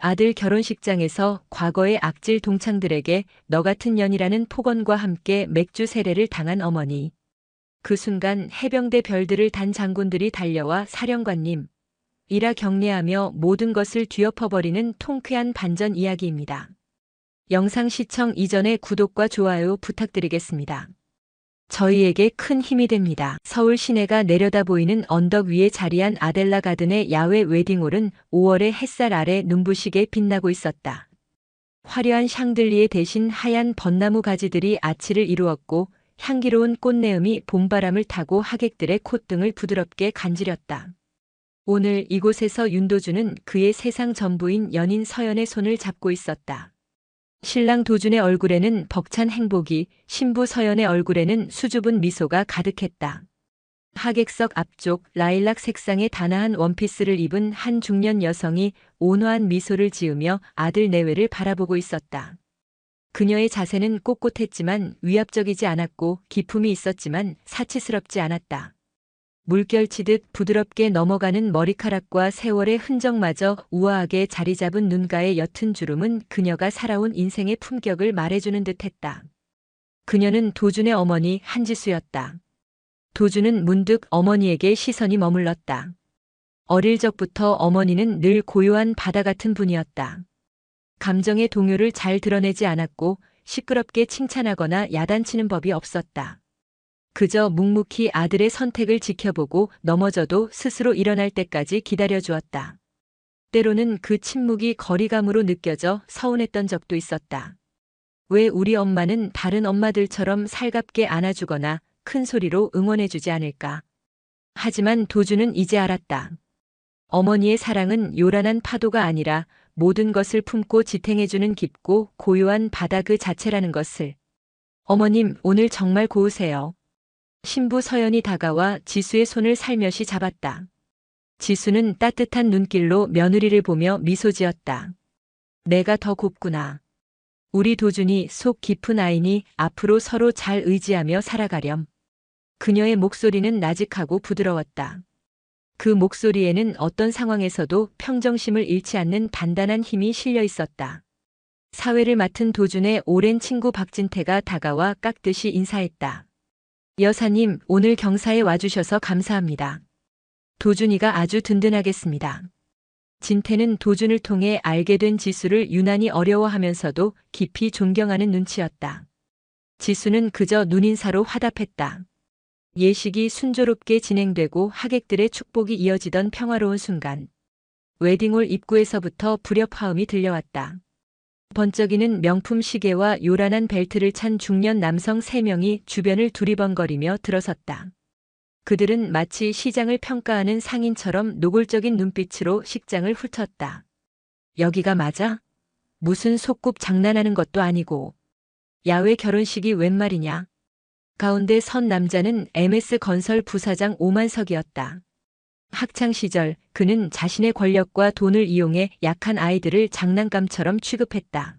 아들 결혼식장에서 과거의 악질 동창들에게 너 같은 년이라는 폭언과 함께 맥주 세례를 당한 어머니. 그 순간 해병대 별들을 단 장군들이 달려와 사령관님, 이라 격려하며 모든 것을 뒤엎어버리는 통쾌한 반전 이야기입니다. 영상 시청 이전에 구독과 좋아요 부탁드리겠습니다. 저희에게 큰 힘이 됩니다. 서울 시내가 내려다 보이는 언덕 위에 자리한 아델라 가든의 야외 웨딩홀은 5월의 햇살 아래 눈부시게 빛나고 있었다. 화려한 샹들리에 대신 하얀 벚나무 가지들이 아치를 이루었고 향기로운 꽃내음이 봄바람을 타고 하객들의 콧등을 부드럽게 간지렸다. 오늘 이곳에서 윤도준은 그의 세상 전부인 연인 서연의 손을 잡고 있었다. 신랑 도준의 얼굴에는 벅찬 행복이, 신부 서연의 얼굴에는 수줍은 미소가 가득했다. 하객석 앞쪽 라일락 색상의 단아한 원피스를 입은 한 중년 여성이 온화한 미소를 지으며 아들 내외를 바라보고 있었다. 그녀의 자세는 꼿꼿했지만 위압적이지 않았고 기품이 있었지만 사치스럽지 않았다. 물결치듯 부드럽게 넘어가는 머리카락과 세월의 흔적마저 우아하게 자리 잡은 눈가의 옅은 주름은 그녀가 살아온 인생의 품격을 말해주는 듯했다. 그녀는 도준의 어머니 한지수였다. 도준은 문득 어머니에게 시선이 머물렀다. 어릴 적부터 어머니는 늘 고요한 바다 같은 분이었다. 감정의 동요를 잘 드러내지 않았고 시끄럽게 칭찬하거나 야단치는 법이 없었다. 그저 묵묵히 아들의 선택을 지켜보고 넘어져도 스스로 일어날 때까지 기다려주었다. 때로는 그 침묵이 거리감으로 느껴져 서운했던 적도 있었다. 왜 우리 엄마는 다른 엄마들처럼 살갑게 안아주거나 큰 소리로 응원해주지 않을까? 하지만 도준은 이제 알았다. 어머니의 사랑은 요란한 파도가 아니라 모든 것을 품고 지탱해주는 깊고 고요한 바다 그 자체라는 것을. 어머님, 오늘 정말 고우세요. 신부 서연이 다가와 지수의 손을 살며시 잡았다. 지수는 따뜻한 눈길로 며느리를 보며 미소 지었다. 내가 더 곱구나. 우리 도준이 속 깊은 아이니 앞으로 서로 잘 의지하며 살아가렴. 그녀의 목소리는 나직하고 부드러웠다. 그 목소리에는 어떤 상황에서도 평정심을 잃지 않는 단단한 힘이 실려 있었다. 사회를 맡은 도준의 오랜 친구 박진태가 다가와 깍듯이 인사했다. 여사님, 오늘 경사에 와주셔서 감사합니다. 도준이가 아주 든든하겠습니다. 진태는 도준을 통해 알게 된 지수를 유난히 어려워하면서도 깊이 존경하는 눈치였다. 지수는 그저 눈인사로 화답했다. 예식이 순조롭게 진행되고 하객들의 축복이 이어지던 평화로운 순간, 웨딩홀 입구에서부터 불협화음이 들려왔다. 번쩍이는 명품 시계와 요란한 벨트를 찬 중년 남성 3명이 주변을 두리번거리며 들어섰다. 그들은 마치 시장을 평가하는 상인처럼 노골적인 눈빛으로 식장을 훑었다. 여기가 맞아? 무슨 속굽 장난하는 것도 아니고. 야외 결혼식이 웬 말이냐? 가운데 선 남자는 MS건설 부사장 오만석이었다. 학창시절 그는 자신의 권력과 돈을 이용해 약한 아이들을 장난감처럼 취급했다.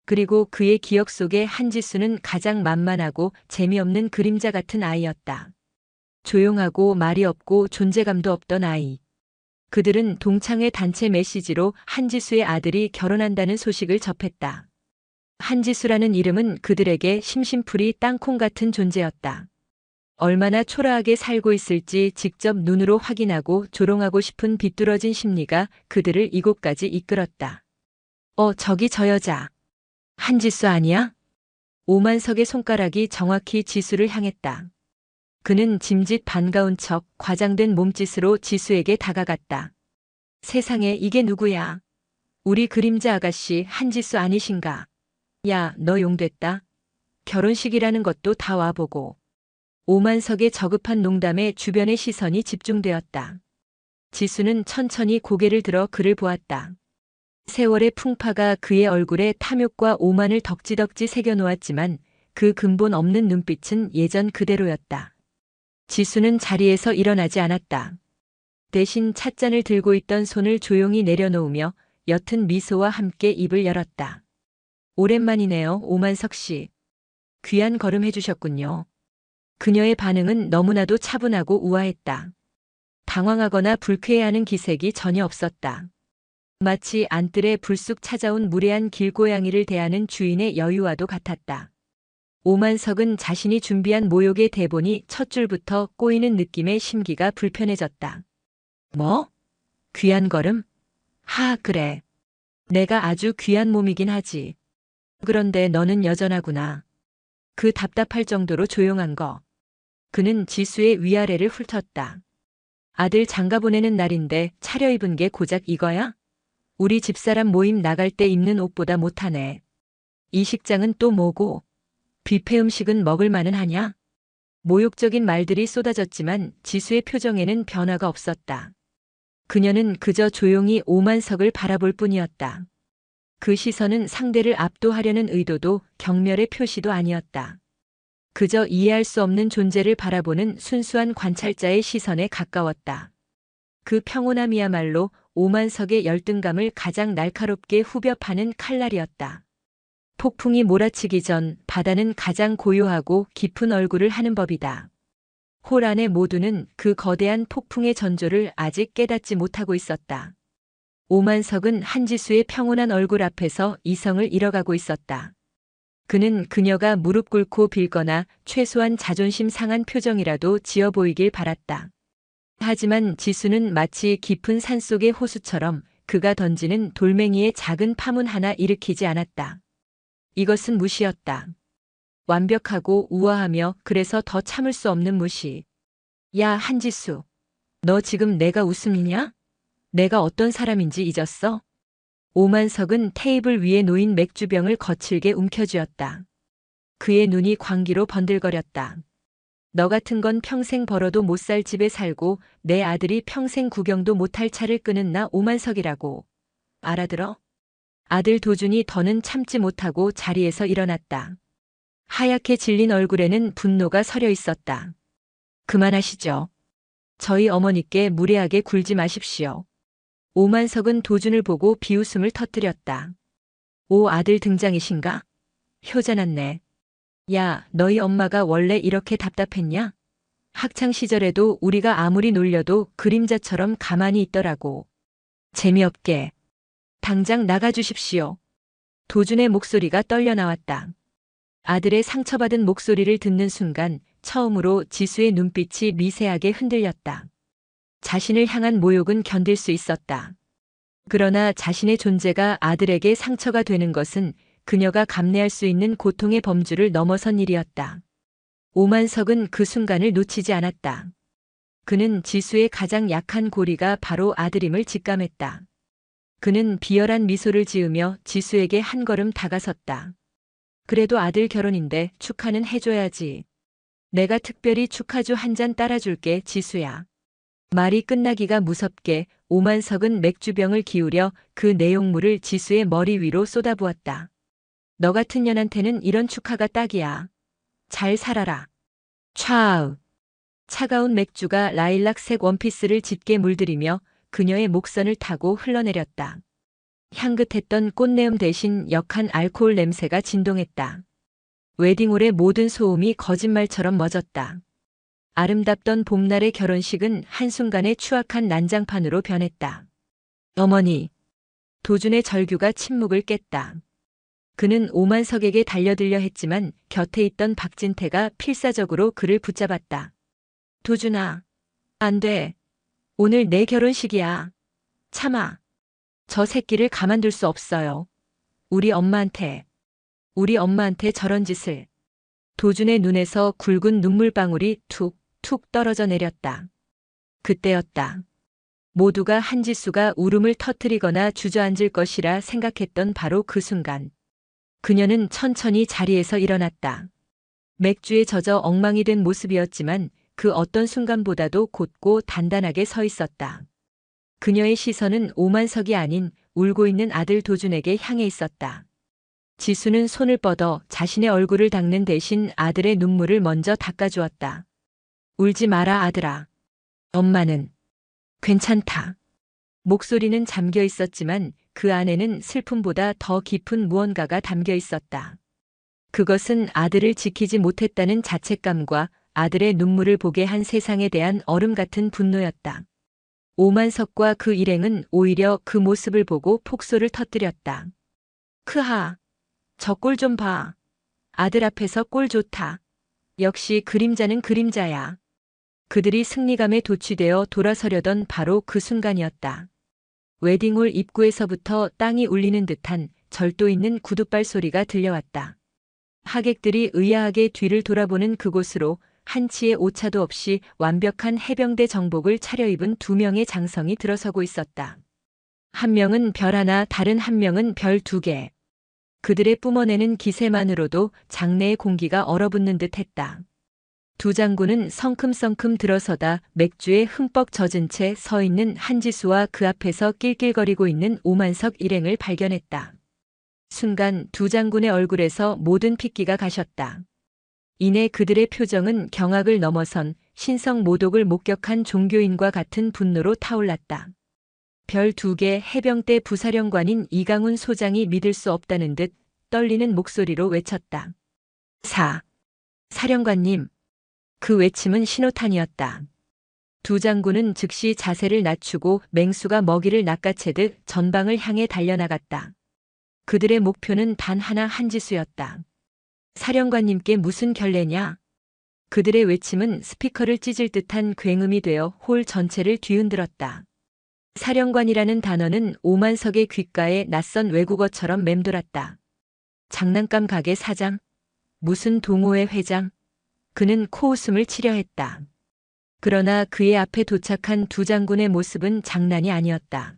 그리고 그의 기억 속에 한지수는 가장 만만하고 재미없는 그림자 같은 아이였다. 조용하고 말이 없고 존재감도 없던 아이. 그들은 동창회 단체 메시지로 한지수의 아들이 결혼한다는 소식을 접했다. 한지수라는 이름은 그들에게 심심풀이 땅콩 같은 존재였다. 얼마나 초라하게 살고 있을지 직접 눈으로 확인하고 조롱하고 싶은 비뚤어진 심리가 그들을 이곳까지 이끌었다. 저기 저 여자. 한지수 아니야? 오만석의 손가락이 정확히 지수를 향했다. 그는 짐짓 반가운 척 과장된 몸짓으로 지수에게 다가갔다. 세상에 이게 누구야? 우리 그림자 아가씨 한지수 아니신가? 야, 너 용됐다. 결혼식이라는 것도 다 와보고. 오만석의 저급한 농담에 주변의 시선이 집중되었다. 지수는 천천히 고개를 들어 그를 보았다. 세월의 풍파가 그의 얼굴에 탐욕과 오만을 덕지덕지 새겨놓았지만 그 근본 없는 눈빛은 예전 그대로였다. 지수는 자리에서 일어나지 않았다. 대신 찻잔을 들고 있던 손을 조용히 내려놓으며 옅은 미소와 함께 입을 열었다. 오랜만이네요, 오만석 씨. 귀한 걸음 해주셨군요. 그녀의 반응은 너무나도 차분하고 우아했다. 당황하거나 불쾌해하는 기색이 전혀 없었다. 마치 안뜰에 불쑥 찾아온 무례한 길고양이를 대하는 주인의 여유와도 같았다. 오만석은 자신이 준비한 모욕의 대본이 첫 줄부터 꼬이는 느낌에 심기가 불편해졌다. 뭐? 귀한 걸음? 하, 그래. 내가 아주 귀한 몸이긴 하지. 그런데 너는 여전하구나. 그 답답할 정도로 조용한 거. 그는 지수의 위아래를 훑었다. 아들 장가 보내는 날인데 차려입은 게 고작 이거야? 우리 집사람 모임 나갈 때 입는 옷보다 못하네. 이 식장은 또 뭐고? 뷔페 음식은 먹을 만은 하냐? 모욕적인 말들이 쏟아졌지만 지수의 표정에는 변화가 없었다. 그녀는 그저 조용히 오만석을 바라볼 뿐이었다. 그 시선은 상대를 압도하려는 의도도 경멸의 표시도 아니었다. 그저 이해할 수 없는 존재를 바라보는 순수한 관찰자의 시선에 가까웠다. 그 평온함이야말로 오만석의 열등감을 가장 날카롭게 후벼 파는 칼날이었다. 폭풍이 몰아치기 전 바다는 가장 고요하고 깊은 얼굴을 하는 법이다. 홀 안의 모두는 그 거대한 폭풍의 전조를 아직 깨닫지 못하고 있었다. 오만석은 한지수의 평온한 얼굴 앞에서 이성을 잃어가고 있었다. 그는 그녀가 무릎 꿇고 빌거나 최소한 자존심 상한 표정이라도 지어 보이길 바랐다. 하지만 지수는 마치 깊은 산속의 호수처럼 그가 던지는 돌멩이의 작은 파문 하나 일으키지 않았다. 이것은 무시였다. 완벽하고 우아하며 그래서 더 참을 수 없는 무시. 야, 한지수. 너 지금 내가 웃음이냐? 내가 어떤 사람인지 잊었어? 오만석은 테이블 위에 놓인 맥주병을 거칠게 움켜쥐었다. 그의 눈이 광기로 번들거렸다. 너 같은 건 평생 벌어도 못 살 집에 살고 내 아들이 평생 구경도 못할 차를 끄는 나 오만석이라고. 알아들어? 아들 도준이 더는 참지 못하고 자리에서 일어났다. 하얗게 질린 얼굴에는 분노가 서려 있었다. 그만하시죠. 저희 어머니께 무례하게 굴지 마십시오. 오만석은 도준을 보고 비웃음을 터뜨렸다. 오, 아들 등장이신가? 효자났네. 야, 너희 엄마가 원래 이렇게 답답했냐? 학창 시절에도 우리가 아무리 놀려도 그림자처럼 가만히 있더라고. 재미없게. 당장 나가주십시오. 도준의 목소리가 떨려 나왔다. 아들의 상처받은 목소리를 듣는 순간 처음으로 지수의 눈빛이 미세하게 흔들렸다. 자신을 향한 모욕은 견딜 수 있었다. 그러나 자신의 존재가 아들에게 상처가 되는 것은 그녀가 감내할 수 있는 고통의 범주를 넘어선 일이었다. 오만석은 그 순간을 놓치지 않았다. 그는 지수의 가장 약한 고리가 바로 아들임을 직감했다. 그는 비열한 미소를 지으며 지수에게 한 걸음 다가섰다. 그래도 아들 결혼인데 축하는 해줘야지. 내가 특별히 축하주 한 잔 따라줄게, 지수야. 말이 끝나기가 무섭게 오만석은 맥주병을 기울여 그 내용물을 지수의 머리 위로 쏟아부었다. 너 같은 년한테는 이런 축하가 딱이야. 잘 살아라. 촤으. 차가운 맥주가 라일락색 원피스를 짙게 물들이며 그녀의 목선을 타고 흘러내렸다. 향긋했던 꽃내음 대신 역한 알코올 냄새가 진동했다. 웨딩홀의 모든 소음이 거짓말처럼 멎었다. 아름답던 봄날의 결혼식은 한순간에 추악한 난장판으로 변했다. 어머니. 도준의 절규가 침묵을 깼다. 그는 오만석에게 달려들려 했지만 곁에 있던 박진태가 필사적으로 그를 붙잡았다. 도준아. 안 돼. 오늘 내 결혼식이야. 참아. 저 새끼를 가만둘 수 없어요. 우리 엄마한테 저런 짓을. 도준의 눈에서 굵은 눈물방울이 툭 떨어져 내렸다. 그때였다. 모두가 한지수가 울음을 터뜨리거나 주저앉을 것이라 생각했던 바로 그 순간. 그녀는 천천히 자리에서 일어났다. 맥주에 젖어 엉망이 된 모습이었지만 그 어떤 순간보다도 곧고 단단하게 서 있었다. 그녀의 시선은 오만석이 아닌 울고 있는 아들 도준에게 향해 있었다. 지수는 손을 뻗어 자신의 얼굴을 닦는 대신 아들의 눈물을 먼저 닦아주었다. 울지 마라, 아들아. 엄마는 괜찮다. 목소리는 잠겨 있었지만 그 안에는 슬픔보다 더 깊은 무언가가 담겨 있었다. 그것은 아들을 지키지 못했다는 자책감과 아들의 눈물을 보게 한 세상에 대한 얼음 같은 분노였다. 오만석과 그 일행은 오히려 그 모습을 보고 폭소를 터뜨렸다. 크하, 저 꼴 좀 봐. 아들 앞에서 꼴 좋다. 역시 그림자는 그림자야. 그들이 승리감에 도취되어 돌아서려던 바로 그 순간이었다. 웨딩홀 입구에서부터 땅이 울리는 듯한 절도 있는 구둣발 소리가 들려왔다. 하객들이 의아하게 뒤를 돌아보는 그곳으로 한치의 오차도 없이 완벽한 해병대 정복을 차려입은 두 명의 장성이 들어서고 있었다. 한 명은 별 하나, 다른 한 명은 별 두 개. 그들의 뿜어내는 기세만으로도 장내의 공기가 얼어붙는 듯 했다. 두 장군은 성큼성큼 들어서다 맥주에 흠뻑 젖은 채 서 있는 한지수와 그 앞에서 낄낄거리고 있는 오만석 일행을 발견했다. 순간 두 장군의 얼굴에서 모든 핏기가 가셨다. 이내 그들의 표정은 경악을 넘어선 신성모독을 목격한 종교인과 같은 분노로 타올랐다. 별 두 개 해병대 부사령관인 이강훈 소장이 믿을 수 없다는 듯 떨리는 목소리로 외쳤다. 사령관님. 그 외침은 신호탄이었다. 두 장군은 즉시 자세를 낮추고 맹수가 먹이를 낚아채듯 전방을 향해 달려나갔다. 그들의 목표는 단 하나 한지수였다. 사령관님께 무슨 결례냐? 그들의 외침은 스피커를 찢을 듯한 굉음이 되어 홀 전체를 뒤흔들었다. 사령관이라는 단어는 오만석의 귓가에 낯선 외국어처럼 맴돌았다. 장난감 가게 사장? 무슨 동호회 회장? 그는 코웃음을 치려 했다. 그러나 그의 앞에 도착한 두 장군의 모습은 장난이 아니었다.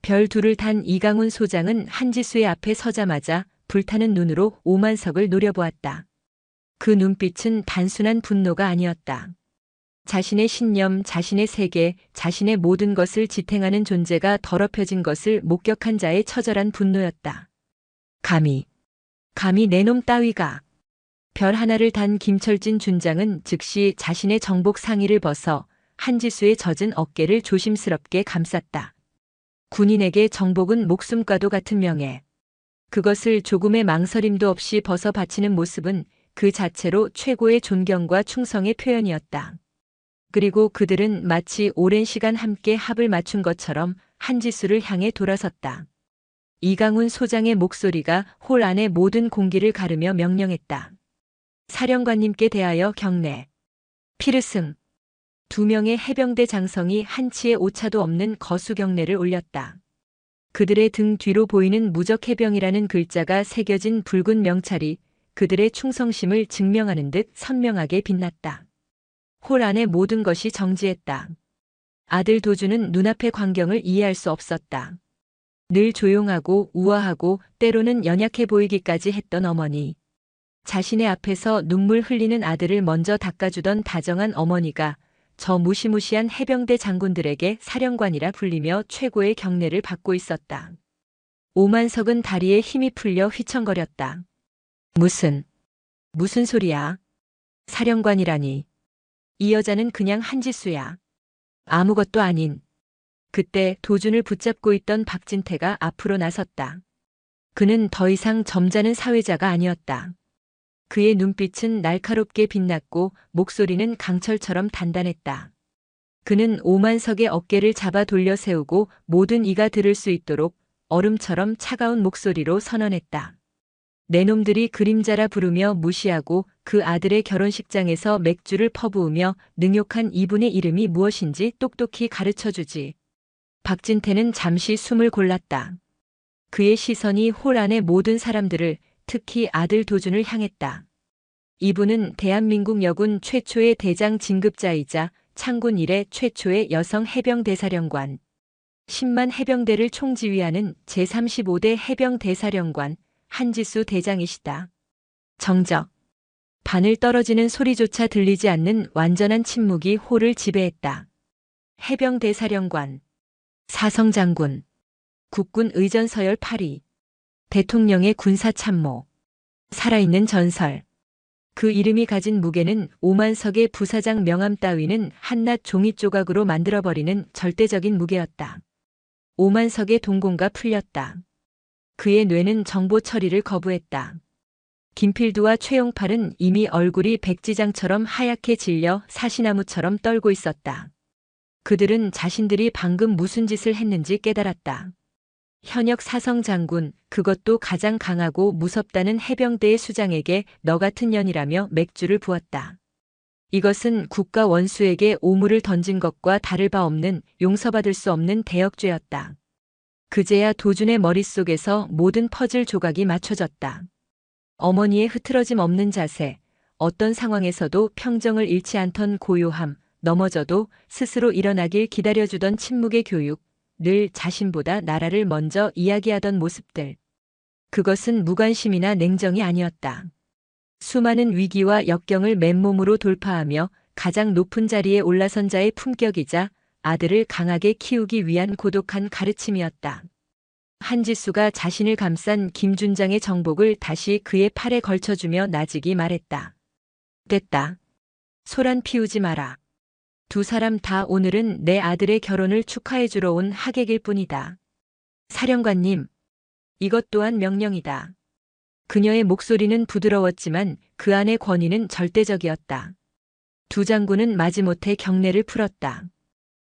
별 둘을 탄 이강훈 소장은 한지수의 앞에 서자마자 불타는 눈으로 오만석을 노려보았다. 그 눈빛은 단순한 분노가 아니었다. 자신의 신념, 자신의 세계, 자신의 모든 것을 지탱하는 존재가 더럽혀진 것을 목격한 자의 처절한 분노였다. 감히 내 놈 따위가. 별 하나를 단 김철진 준장은 즉시 자신의 정복 상의를 벗어 한지수의 젖은 어깨를 조심스럽게 감쌌다. 군인에게 정복은 목숨과도 같은 명예. 그것을 조금의 망설임도 없이 벗어 바치는 모습은 그 자체로 최고의 존경과 충성의 표현이었다. 그리고 그들은 마치 오랜 시간 함께 합을 맞춘 것처럼 한지수를 향해 돌아섰다. 이강훈 소장의 목소리가 홀 안의 모든 공기를 가르며 명령했다. 사령관님께 대하여 경례. 피르승. 두 명의 해병대 장성이 한치의 오차도 없는 거수 경례를 올렸다. 그들의 등 뒤로 보이는 무적해병이라는 글자가 새겨진 붉은 명찰이 그들의 충성심을 증명하는 듯 선명하게 빛났다. 홀 안의 모든 것이 정지했다. 아들 도주는 눈앞의 광경을 이해할 수 없었다. 늘 조용하고 우아하고 때로는 연약해 보이기까지 했던 어머니. 자신의 앞에서 눈물 흘리는 아들을 먼저 닦아주던 다정한 어머니가 저 무시무시한 해병대 장군들에게 사령관이라 불리며 최고의 경례를 받고 있었다. 오만석은 다리에 힘이 풀려 휘청거렸다. 무슨 소리야? 사령관이라니. 이 여자는 그냥 한지수야. 아무것도 아닌. 그때 도준을 붙잡고 있던 박진태가 앞으로 나섰다. 그는 더 이상 점잖은 사회자가 아니었다. 그의 눈빛은 날카롭게 빛났고 목소리는 강철처럼 단단했다. 그는 오만석의 어깨를 잡아 돌려 세우고 모든 이가 들을 수 있도록 얼음처럼 차가운 목소리로 선언했다. 내 놈들이 그림자라 부르며 무시하고 그 아들의 결혼식장에서 맥주를 퍼부으며 능욕한 이분의 이름이 무엇인지 똑똑히 가르쳐주지. 박진태는 잠시 숨을 골랐다. 그의 시선이 홀 안의 모든 사람들을 특히 아들 도준을 향했다. 이분은 대한민국 여군 최초의 대장 진급자이자 창군 이래 최초의 여성 해병대사령관. 10만 해병대를 총지휘하는 제35대 해병대사령관 한지수 대장이시다. 정적. 바늘 떨어지는 소리조차 들리지 않는 완전한 침묵이 홀을 지배했다. 해병대사령관. 사성장군. 국군 의전서열 8위. 대통령의 군사참모. 살아있는 전설. 그 이름이 가진 무게는 오만석의 부사장 명함 따위는 한낱 종이 조각으로 만들어버리는 절대적인 무게였다. 오만석의 동공가 풀렸다. 그의 뇌는 정보 처리를 거부했다. 김필두와 최용팔은 이미 얼굴이 백지장처럼 하얗게 질려 사시나무처럼 떨고 있었다. 그들은 자신들이 방금 무슨 짓을 했는지 깨달았다. 현역 사성 장군, 그것도 가장 강하고 무섭다는 해병대의 수장에게 너 같은 년이라며 맥주를 부었다. 이것은 국가 원수에게 오물을 던진 것과 다를 바 없는 용서받을 수 없는 대역죄였다. 그제야 도준의 머릿속에서 모든 퍼즐 조각이 맞춰졌다. 어머니의 흐트러짐 없는 자세, 어떤 상황에서도 평정을 잃지 않던 고요함, 넘어져도 스스로 일어나길 기다려주던 침묵의 교육, 늘 자신보다 나라를 먼저 이야기하던 모습들. 그것은 무관심이나 냉정이 아니었다. 수많은 위기와 역경을 맨몸으로 돌파하며 가장 높은 자리에 올라선 자의 품격이자 아들을 강하게 키우기 위한 고독한 가르침이었다. 한지수가 자신을 감싼 김준장의 정복을 다시 그의 팔에 걸쳐주며 나직이 말했다. 됐다. 소란 피우지 마라. 두 사람 다 오늘은 내 아들의 결혼을 축하해주러 온 하객일 뿐이다. 사령관님, 이것 또한 명령이다. 그녀의 목소리는 부드러웠지만 그 안의 권위는 절대적이었다. 두 장군은 마지못해 경례를 풀었다.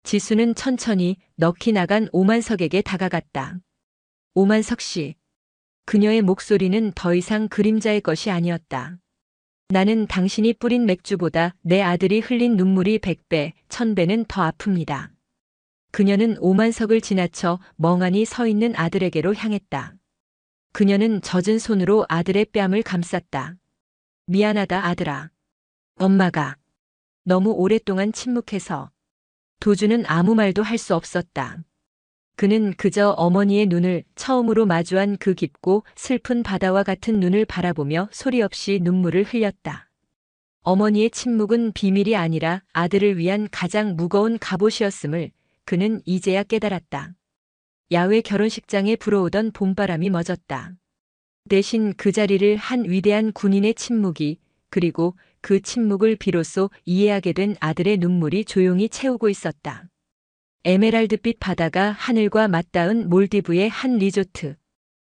지수는 천천히 넋이 나간 오만석에게 다가갔다. 오만석 씨. 그녀의 목소리는 더 이상 그림자의 것이 아니었다. 나는 당신이 뿌린 맥주보다 내 아들이 흘린 눈물이 100배, 1000배는 더 아픕니다. 그녀는 오만석을 지나쳐 멍하니 서 있는 아들에게로 향했다. 그녀는 젖은 손으로 아들의 뺨을 감쌌다. 미안하다 아들아. 엄마가 너무 오랫동안 침묵해서. 도준은 아무 말도 할 수 없었다. 그는 그저 어머니의 눈을 처음으로 마주한 그 깊고 슬픈 바다와 같은 눈을 바라보며 소리 없이 눈물을 흘렸다. 어머니의 침묵은 비밀이 아니라 아들을 위한 가장 무거운 갑옷이었음을 그는 이제야 깨달았다. 야외 결혼식장에 불어오던 봄바람이 멎었다. 대신 그 자리를 한 위대한 군인의 침묵이, 그리고 그 침묵을 비로소 이해하게 된 아들의 눈물이 조용히 채우고 있었다. 에메랄드빛 바다가 하늘과 맞닿은 몰디브의 한 리조트.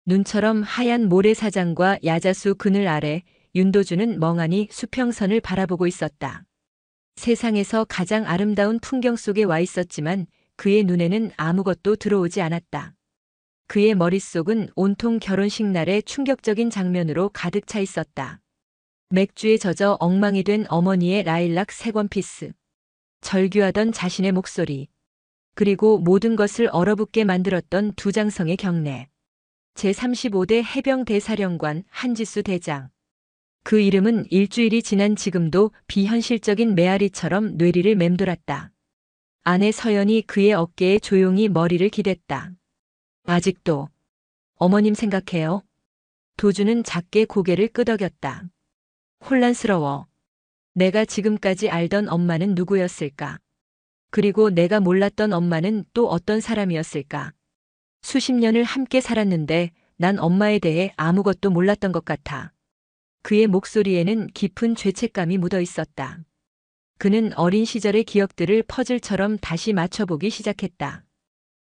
눈처럼 하얀 모래사장과 야자수 그늘 아래 윤도준은 멍하니 수평선을 바라보고 있었다. 세상에서 가장 아름다운 풍경 속에 와 있었지만 그의 눈에는 아무것도 들어오지 않았다. 그의 머릿속은 온통 결혼식 날의 충격적인 장면으로 가득 차 있었다. 맥주에 젖어 엉망이 된 어머니의 라일락 색 원피스. 절규하던 자신의 목소리. 그리고 모든 것을 얼어붙게 만들었던 두 장성의 경례. 제35대 해병대사령관 한지수 대장. 그 이름은 일주일이 지난 지금도 비현실적인 메아리처럼 뇌리를 맴돌았다. 아내 서연이 그의 어깨에 조용히 머리를 기댔다. 아직도 어머님 생각해요? 도준은 작게 고개를 끄덕였다. 혼란스러워. 내가 지금까지 알던 엄마는 누구였을까? 그리고 내가 몰랐던 엄마는 또 어떤 사람이었을까? 수십 년을 함께 살았는데 난 엄마에 대해 아무것도 몰랐던 것 같아. 그의 목소리에는 깊은 죄책감이 묻어 있었다. 그는 어린 시절의 기억들을 퍼즐처럼 다시 맞춰보기 시작했다.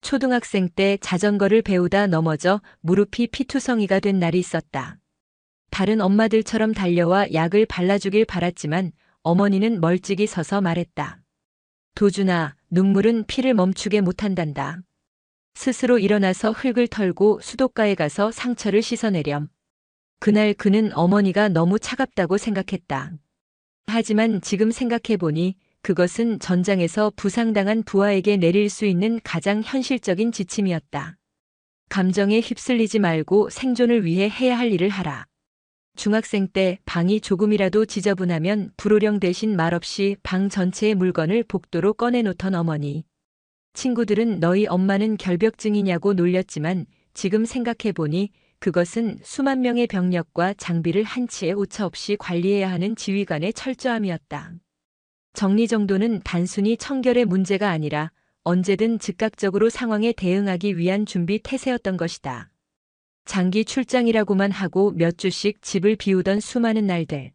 초등학생 때 자전거를 배우다 넘어져 무릎이 피투성이가 된 날이 있었다. 다른 엄마들처럼 달려와 약을 발라주길 바랐지만 어머니는 멀찍이 서서 말했다. 도준아, 눈물은 피를 멈추게 못한단다. 스스로 일어나서 흙을 털고 수도가에 가서 상처를 씻어내렴. 그날 그는 어머니가 너무 차갑다고 생각했다. 하지만 지금 생각해보니 그것은 전장에서 부상당한 부하에게 내릴 수 있는 가장 현실적인 지침이었다. 감정에 휩쓸리지 말고 생존을 위해 해야 할 일을 하라. 중학생 때 방이 조금이라도 지저분하면 불호령 대신 말없이 방 전체의 물건을 복도로 꺼내놓던 어머니. 친구들은 너희 엄마는 결벽증이냐고 놀렸지만 지금 생각해보니 그것은 수만 명의 병력과 장비를 한치의 오차 없이 관리해야 하는 지휘관의 철저함이었다. 정리정돈은 단순히 청결의 문제가 아니라 언제든 즉각적으로 상황에 대응하기 위한 준비 태세였던 것이다. 장기 출장이라고만 하고 몇 주씩 집을 비우던 수많은 날들.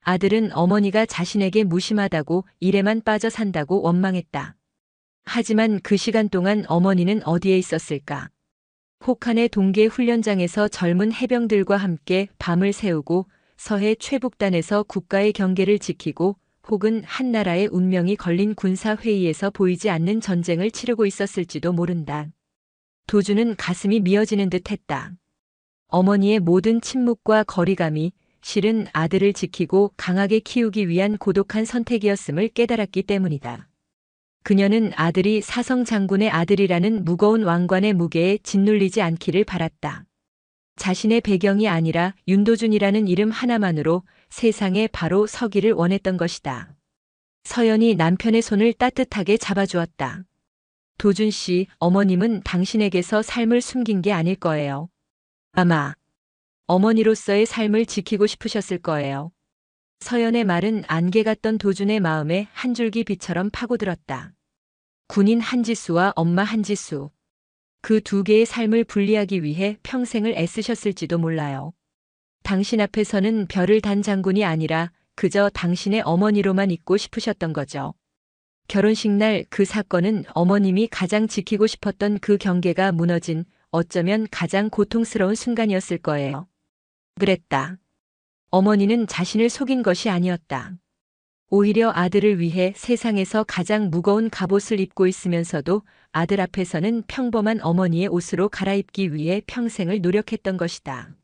아들은 어머니가 자신에게 무심하다고 일에만 빠져 산다고 원망했다. 하지만 그 시간 동안 어머니는 어디에 있었을까? 혹한의 동계 훈련장에서 젊은 해병들과 함께 밤을 새우고 서해 최북단에서 국가의 경계를 지키고 혹은 한 나라의 운명이 걸린 군사회의에서 보이지 않는 전쟁을 치르고 있었을지도 모른다. 도주는 가슴이 미어지는 듯 했다. 어머니의 모든 침묵과 거리감이 실은 아들을 지키고 강하게 키우기 위한 고독한 선택이었음을 깨달았기 때문이다. 그녀는 아들이 사성 장군의 아들이라는 무거운 왕관의 무게에 짓눌리지 않기를 바랐다. 자신의 배경이 아니라 윤도준이라는 이름 하나만으로 세상에 바로 서기를 원했던 것이다. 서연이 남편의 손을 따뜻하게 잡아주었다. 도준 씨, 어머님은 당신에게서 삶을 숨긴 게 아닐 거예요. 아마 어머니로서의 삶을 지키고 싶으셨을 거예요. 서연의 말은 안개 같던 도준의 마음에 한 줄기 빛처럼 파고들었다. 군인 한지수와 엄마 한지수. 그 두 개의 삶을 분리하기 위해 평생을 애쓰셨을지도 몰라요. 당신 앞에서는 별을 단 장군이 아니라 그저 당신의 어머니로만 있고 싶으셨던 거죠. 결혼식 날 그 사건은 어머님이 가장 지키고 싶었던 그 경계가 무너진 어쩌면 가장 고통스러운 순간이었을 거예요. 그랬다. 어머니는 자신을 속인 것이 아니었다. 오히려 아들을 위해 세상에서 가장 무거운 갑옷을 입고 있으면서도 아들 앞에서는 평범한 어머니의 옷으로 갈아입기 위해 평생을 노력했던 것이다.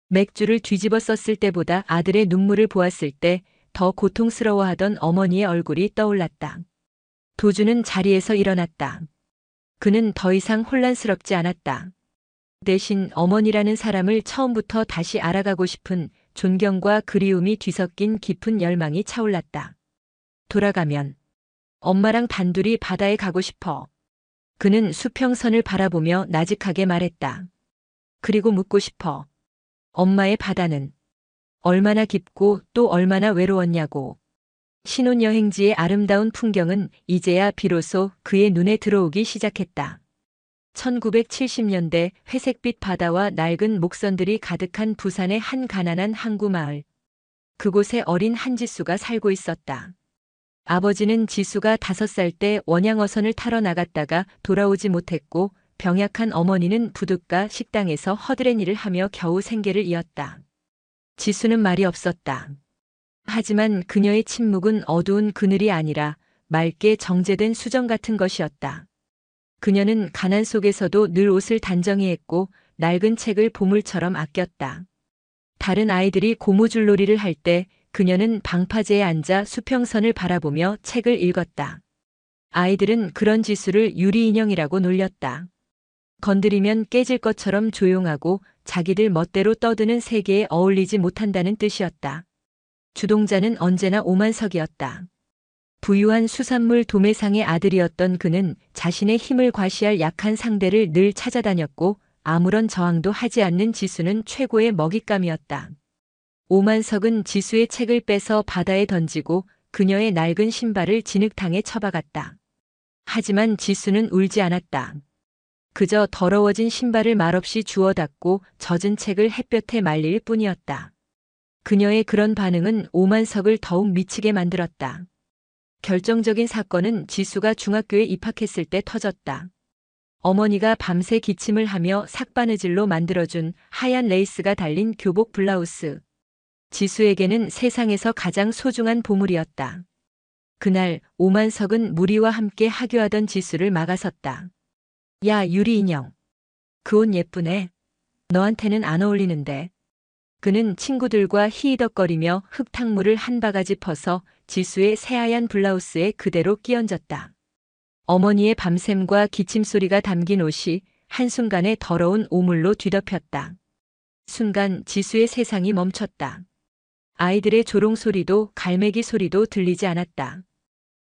맥주를 뒤집어 썼을 때보다 아들의 눈물을 보았을 때 더 고통스러워하던 어머니의 얼굴이 떠올랐다. 도주는 자리에서 일어났다. 그는 더 이상 혼란스럽지 않았다. 대신 어머니라는 사람을 처음부터 다시 알아가고 싶은 존경과 그리움이 뒤섞인 깊은 열망이 차올랐다. 돌아가면 엄마랑 단둘이 바다에 가고 싶어. 그는 수평선을 바라보며 나직하게 말했다. 그리고 묻고 싶어. 엄마의 바다는 얼마나 깊고 또 얼마나 외로웠냐고. 신혼여행지의 아름다운 풍경은 이제야 비로소 그의 눈에 들어오기 시작했다. 1970년대 회색빛 바다와 낡은 목선들이 가득한 부산의 한 가난한 항구 마을. 그곳에 어린 한지수가 살고 있었다. 아버지는 지수가 5살 때 원양어선을 타러 나갔다가 돌아오지 못했고 병약한 어머니는 부둣가 식당에서 허드렛 일을 하며 겨우 생계를 이었다. 지수는 말이 없었다. 하지만 그녀의 침묵은 어두운 그늘이 아니라 맑게 정제된 수정 같은 것이었다. 그녀는 가난 속에서도 늘 옷을 단정히 했고 낡은 책을 보물처럼 아꼈다. 다른 아이들이 고무줄놀이를 할 때 그녀는 방파제에 앉아 수평선을 바라보며 책을 읽었다. 아이들은 그런 지수를 유리인형이라고 놀렸다. 건드리면 깨질 것처럼 조용하고 자기들 멋대로 떠드는 세계에 어울리지 못한다는 뜻이었다. 주동자는 언제나 오만석이었다. 부유한 수산물 도매상의 아들이었던 그는 자신의 힘을 과시할 약한 상대를 늘 찾아다녔고 아무런 저항도 하지 않는 지수는 최고의 먹잇감이었다. 오만석은 지수의 책을 빼서 바다에 던지고 그녀의 낡은 신발을 진흙탕에 처박았다. 하지만 지수는 울지 않았다. 그저 더러워진 신발을 말없이 주워 닦고 젖은 책을 햇볕에 말릴 뿐이었다. 그녀의 그런 반응은 오만석을 더욱 미치게 만들었다. 결정적인 사건은 지수가 중학교에 입학했을 때 터졌다. 어머니가 밤새 기침을 하며 삭바느질로 만들어준 하얀 레이스가 달린 교복 블라우스. 지수에게는 세상에서 가장 소중한 보물이었다. 그날 오만석은 무리와 함께 하교하던 지수를 막아섰다. 야, 유리 인형. 그 옷 예쁘네. 너한테는 안 어울리는데. 그는 친구들과 히히덕거리며 흙탕물을 한 바가지 퍼서 지수의 새하얀 블라우스에 그대로 끼얹었다. 어머니의 밤샘과 기침소리가 담긴 옷이 한순간에 더러운 오물로 뒤덮였다. 순간 지수의 세상이 멈췄다. 아이들의 조롱소리도 갈매기 소리도 들리지 않았다.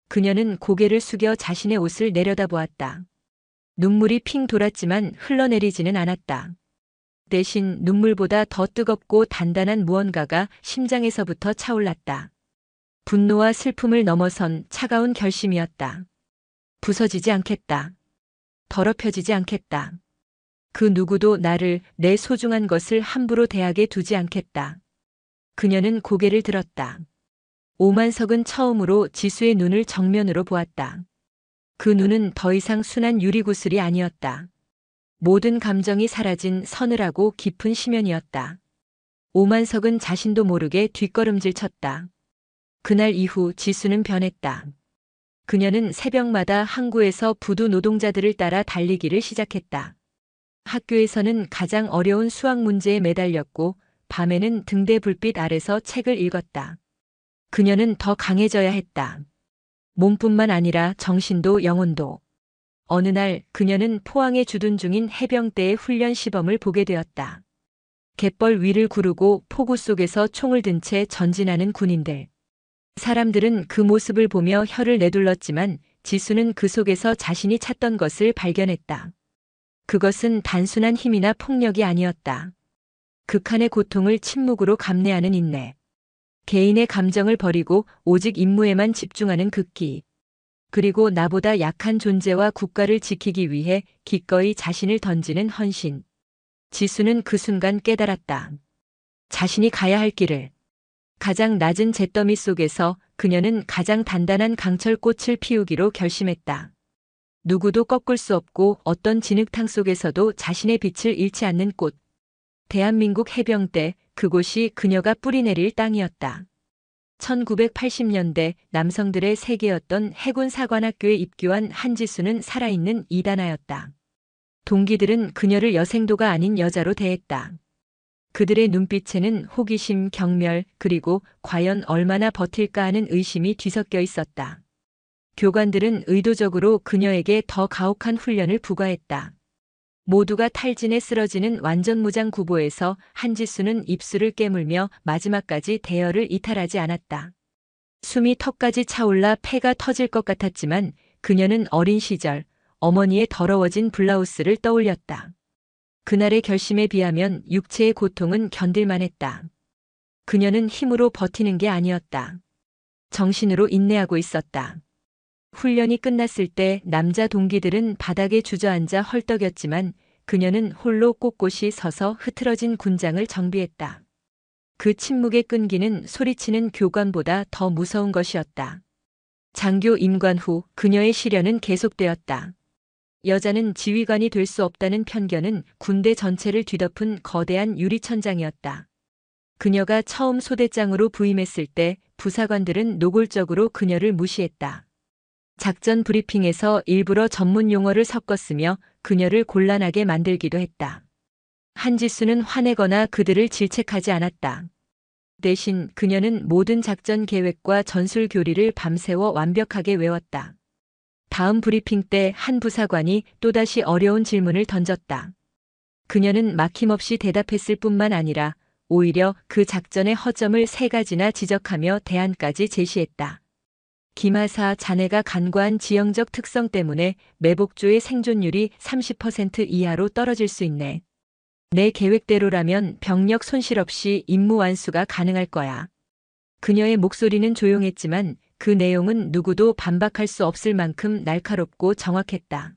그녀는 고개를 숙여 자신의 옷을 내려다보았다. 눈물이 핑 돌았지만 흘러내리지는 않았다. 대신 눈물보다 더 뜨겁고 단단한 무언가가 심장에서부터 차올랐다. 분노와 슬픔을 넘어선 차가운 결심이었다. 부서지지 않겠다. 더럽혀지지 않겠다. 그 누구도 나를, 내 소중한 것을 함부로 대하게 두지 않겠다. 그녀는 고개를 들었다. 오만석은 처음으로 지수의 눈을 정면으로 보았다. 그 눈은 더 이상 순한 유리구슬이 아니었다. 모든 감정이 사라진 서늘하고 깊은 심연이었다. 오만석은 자신도 모르게 뒷걸음질 쳤다. 그날 이후 지수는 변했다. 그녀는 새벽마다 항구에서 부두 노동자들을 따라 달리기를 시작했다. 학교에서는 가장 어려운 수학 문제에 매달렸고 밤에는 등대 불빛 아래서 책을 읽었다. 그녀는 더 강해져야 했다. 몸뿐만 아니라 정신도 영혼도. 어느 날 그녀는 포항에 주둔 중인 해병대의 훈련 시범을 보게 되었다. 갯벌 위를 구르고 폭우 속에서 총을 든 채 전진하는 군인들. 사람들은 그 모습을 보며 혀를 내둘렀지만 지수는 그 속에서 자신이 찾던 것을 발견했다. 그것은 단순한 힘이나 폭력이 아니었다. 극한의 고통을 침묵으로 감내하는 인내. 개인의 감정을 버리고 오직 임무에만 집중하는 극기. 그리고 나보다 약한 존재와 국가를 지키기 위해 기꺼이 자신을 던지는 헌신. 지수는 그 순간 깨달았다. 자신이 가야 할 길을. 가장 낮은 잿더미 속에서 그녀는 가장 단단한 강철꽃을 피우기로 결심했다. 누구도 꺾을 수 없고 어떤 진흙탕 속에서도 자신의 빛을 잃지 않는 꽃. 대한민국 해병대, 그곳이 그녀가 뿌리내릴 땅이었다. 1980년대 남성들의 세계였던 해군 사관학교에 입교한 한지수는 살아있는 이단아였다. 동기들은 그녀를 여생도가 아닌 여자로 대했다. 그들의 눈빛에는 호기심, 경멸, 그리고 과연 얼마나 버틸까 하는 의심이 뒤섞여 있었다. 교관들은 의도적으로 그녀에게 더 가혹한 훈련을 부과했다. 모두가 탈진에 쓰러지는 완전무장 구보에서 한지수는 입술을 깨물며 마지막까지 대열을 이탈하지 않았다. 숨이 턱까지 차올라 폐가 터질 것 같았지만 그녀는 어린 시절 어머니의 더러워진 블라우스를 떠올렸다. 그날의 결심에 비하면 육체의 고통은 견딜만했다. 그녀는 힘으로 버티는 게 아니었다. 정신으로 인내하고 있었다. 훈련이 끝났을 때 남자 동기들은 바닥에 주저앉아 헐떡였지만 그녀는 홀로 꼿꼿이 서서 흐트러진 군장을 정비했다. 그 침묵의 끈기는 소리치는 교관보다 더 무서운 것이었다. 장교 임관 후 그녀의 시련은 계속되었다. 여자는 지휘관이 될 수 없다는 편견은 군대 전체를 뒤덮은 거대한 유리천장이었다. 그녀가 처음 소대장으로 부임했을 때 부사관들은 노골적으로 그녀를 무시했다. 작전 브리핑에서 일부러 전문 용어를 섞었으며 그녀를 곤란하게 만들기도 했다. 한지수는 화내거나 그들을 질책하지 않았다. 대신 그녀는 모든 작전 계획과 전술 교리를 밤새워 완벽하게 외웠다. 다음 브리핑 때 한 부사관이 또다시 어려운 질문을 던졌다. 그녀는 막힘없이 대답했을 뿐만 아니라 오히려 그 작전의 허점을 3가지나 지적하며 대안까지 제시했다. 김하사, 자네가 간과한 지형적 특성 때문에 매복조의 생존율이 30% 이하로 떨어질 수 있네. 내 계획대로라면 병력 손실 없이 임무 완수가 가능할 거야. 그녀의 목소리는 조용했지만 그 내용은 누구도 반박할 수 없을 만큼 날카롭고 정확했다.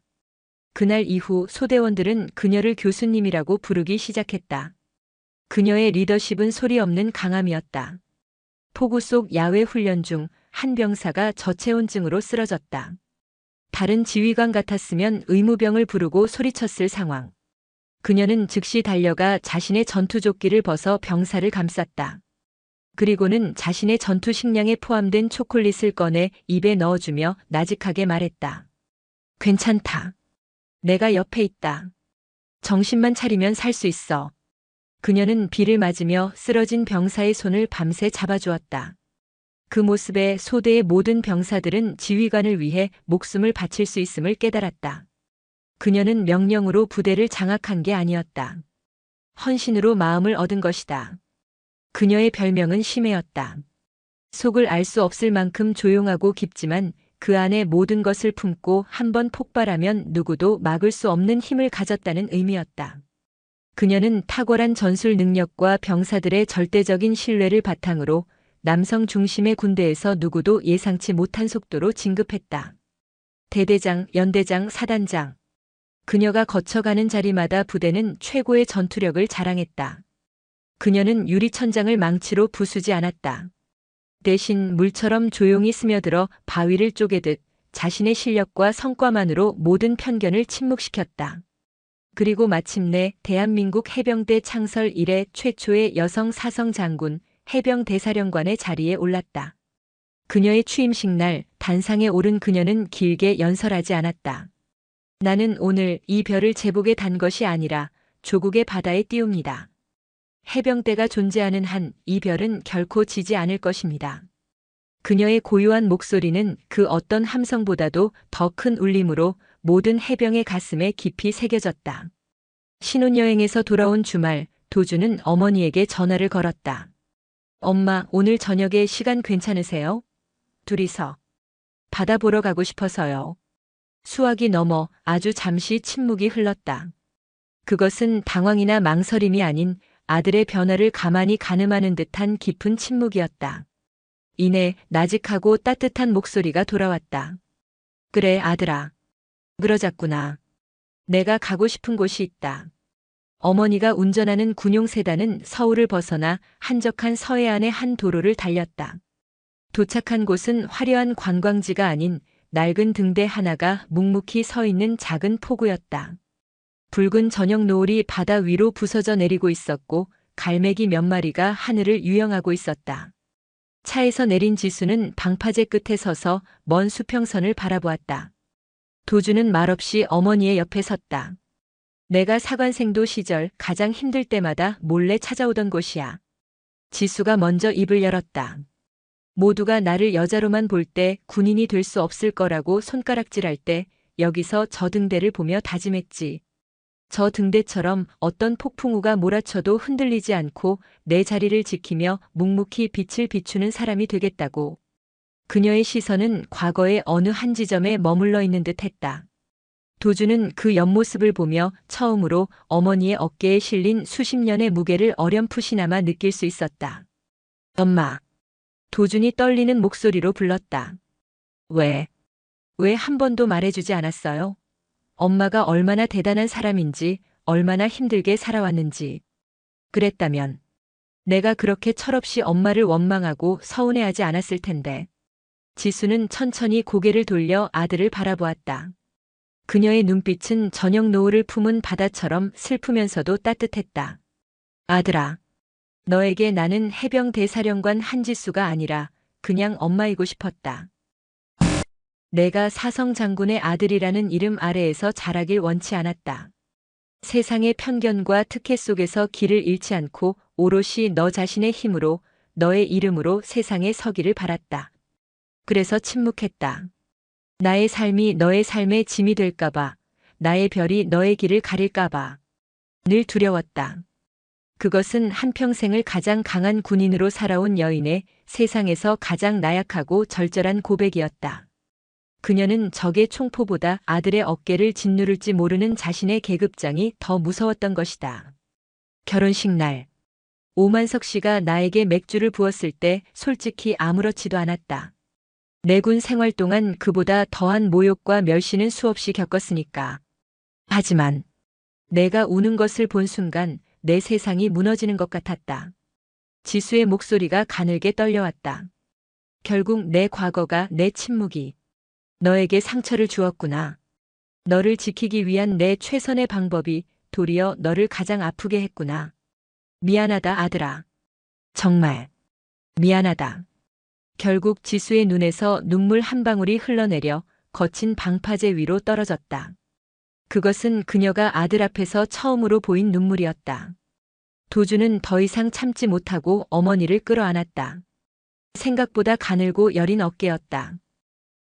그날 이후 소대원들은 그녀를 교수님이라고 부르기 시작했다. 그녀의 리더십은 소리 없는 강함이었다. 폭우 속 야외 훈련 중 한 병사가 저체온증으로 쓰러졌다. 다른 지휘관 같았으면 의무병을 부르고 소리쳤을 상황. 그녀는 즉시 달려가 자신의 전투조끼를 벗어 병사를 감쌌다. 그리고는 자신의 전투 식량에 포함된 초콜릿을 꺼내 입에 넣어주며 나직하게 말했다. 괜찮다. 내가 옆에 있다. 정신만 차리면 살 수 있어. 그녀는 비를 맞으며 쓰러진 병사의 손을 밤새 잡아주었다. 그 모습에 소대의 모든 병사들은 지휘관을 위해 목숨을 바칠 수 있음을 깨달았다. 그녀는 명령으로 부대를 장악한 게 아니었다. 헌신으로 마음을 얻은 것이다. 그녀의 별명은 심해였다. 속을 알 수 없을 만큼 조용하고 깊지만 그 안에 모든 것을 품고 한번 폭발하면 누구도 막을 수 없는 힘을 가졌다는 의미였다. 그녀는 탁월한 전술 능력과 병사들의 절대적인 신뢰를 바탕으로 남성 중심의 군대에서 누구도 예상치 못한 속도로 진급했다. 대대장, 연대장, 사단장. 그녀가 거쳐가는 자리마다 부대는 최고의 전투력을 자랑했다. 그녀는 유리천장을 망치로 부수지 않았다. 대신 물처럼 조용히 스며들어 바위를 쪼개듯 자신의 실력과 성과만으로 모든 편견을 침묵시켰다. 그리고 마침내 대한민국 해병대 창설 이래 최초의 여성 사성 장군, 해병대사령관의 자리에 올랐다. 그녀의 취임식 날 단상에 오른 그녀는 길게 연설하지 않았다. 나는 오늘 이 별을 제복에 단 것이 아니라 조국의 바다에 띄웁니다. 해병대가 존재하는 한 이 별은 결코 지지 않을 것입니다. 그녀의 고요한 목소리는 그 어떤 함성보다도 더 큰 울림으로 모든 해병의 가슴에 깊이 새겨졌다. 신혼여행에서 돌아온 주말, 도주는 어머니에게 전화를 걸었다. 엄마, 오늘 저녁에 시간 괜찮으세요? 둘이서. 바다 보러 가고 싶어서요. 수화기 넘어 아주 잠시 침묵이 흘렀다. 그것은 당황이나 망설임이 아닌 아들의 변화를 가만히 가늠하는 듯한 깊은 침묵이었다. 이내 나직하고 따뜻한 목소리가 돌아왔다. 그래, 아들아. 그러자꾸나. 내가 가고 싶은 곳이 있다. 어머니가 운전하는 군용 세단은 서울을 벗어나 한적한 서해안의 한 도로를 달렸다. 도착한 곳은 화려한 관광지가 아닌 낡은 등대 하나가 묵묵히 서 있는 작은 포구였다. 붉은 저녁 노을이 바다 위로 부서져 내리고 있었고 갈매기 몇 마리가 하늘을 유영하고 있었다. 차에서 내린 지수는 방파제 끝에 서서 먼 수평선을 바라보았다. 도주는 말없이 어머니의 옆에 섰다. 내가 사관생도 시절 가장 힘들 때마다 몰래 찾아오던 곳이야. 지수가 먼저 입을 열었다. 모두가 나를 여자로만 볼 때 군인이 될 수 없을 거라고 손가락질할 때 여기서 저 등대를 보며 다짐했지. 저 등대처럼 어떤 폭풍우가 몰아쳐도 흔들리지 않고 내 자리를 지키며 묵묵히 빛을 비추는 사람이 되겠다고. 그녀의 시선은 과거의 어느 한 지점에 머물러 있는 듯 했다. 도주는 그 옆모습을 보며 처음으로 어머니의 어깨에 실린 수십 년의 무게를 어렴풋이나마 느낄 수 있었다. 엄마. 도준이 떨리는 목소리로 불렀다. 왜 한 번도 말해주지 않았어요? 엄마가 얼마나 대단한 사람인지, 얼마나 힘들게 살아왔는지. 그랬다면 내가 그렇게 철없이 엄마를 원망하고 서운해하지 않았을 텐데. 지수는 천천히 고개를 돌려 아들을 바라보았다. 그녀의 눈빛은 저녁 노을을 품은 바다처럼 슬프면서도 따뜻했다. 아들아, 너에게 나는 해병 대사령관 한지수가 아니라 그냥 엄마이고 싶었다. 내가 사성 장군의 아들이라는 이름 아래에서 자라길 원치 않았다. 세상의 편견과 특혜 속에서 길을 잃지 않고 오롯이 너 자신의 힘으로, 너의 이름으로 세상에 서기를 바랐다. 그래서 침묵했다. 나의 삶이 너의 삶의 짐이 될까봐, 나의 별이 너의 길을 가릴까봐. 늘 두려웠다. 그것은 한평생을 가장 강한 군인으로 살아온 여인의 세상에서 가장 나약하고 절절한 고백이었다. 그녀는 적의 총포보다 아들의 어깨를 짓누를지 모르는 자신의 계급장이 더 무서웠던 것이다. 결혼식 날, 오만석 씨가 나에게 맥주를 부었을 때 솔직히 아무렇지도 않았다. 내군 생활 동안 그보다 더한 모욕과 멸시는 수없이 겪었으니까. 하지만 내가 우는 것을 본 순간 내 세상이 무너지는 것 같았다. 지수의 목소리가 가늘게 떨려왔다. 결국 내 과거가, 내 침묵이 너에게 상처를 주었구나. 너를 지키기 위한 내 최선의 방법이 도리어 너를 가장 아프게 했구나. 미안하다, 아들아. 정말 미안하다. 결국 지수의 눈에서 눈물 한 방울이 흘러내려 거친 방파제 위로 떨어졌다. 그것은 그녀가 아들 앞에서 처음으로 보인 눈물이었다. 도주는 더 이상 참지 못하고 어머니를 끌어안았다. 생각보다 가늘고 여린 어깨였다.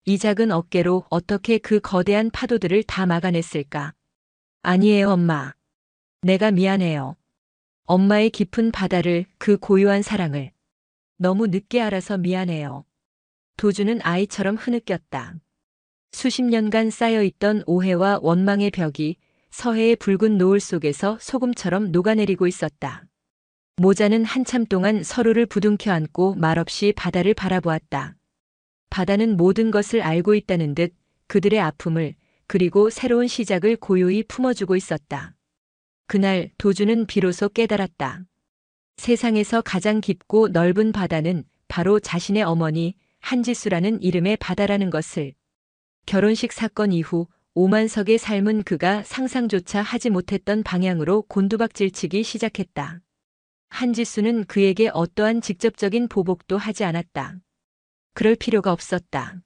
이 작은 어깨로 어떻게 그 거대한 파도들을 다 막아냈을까? 아니에요, 엄마. 내가 미안해요. 엄마의 깊은 바다를, 그 고요한 사랑을 너무 늦게 알아서 미안해요. 도주는 아이처럼 흐느꼈다. 수십 년간 쌓여있던 오해와 원망의 벽이 서해의 붉은 노을 속에서 소금처럼 녹아내리고 있었다. 모자는 한참 동안 서로를 부둥켜 안고 말없이 바다를 바라보았다. 바다는 모든 것을 알고 있다는 듯 그들의 아픔을, 그리고 새로운 시작을 고요히 품어주고 있었다. 그날 도주는 비로소 깨달았다. 세상에서 가장 깊고 넓은 바다는 바로 자신의 어머니 한지수라는 이름의 바다라는 것을. 결혼식 사건 이후 오만석의 삶은 그가 상상조차 하지 못했던 방향으로 곤두박질치기 시작했다. 한지수는 그에게 어떠한 직접적인 보복도 하지 않았다. 그럴 필요가 없었다.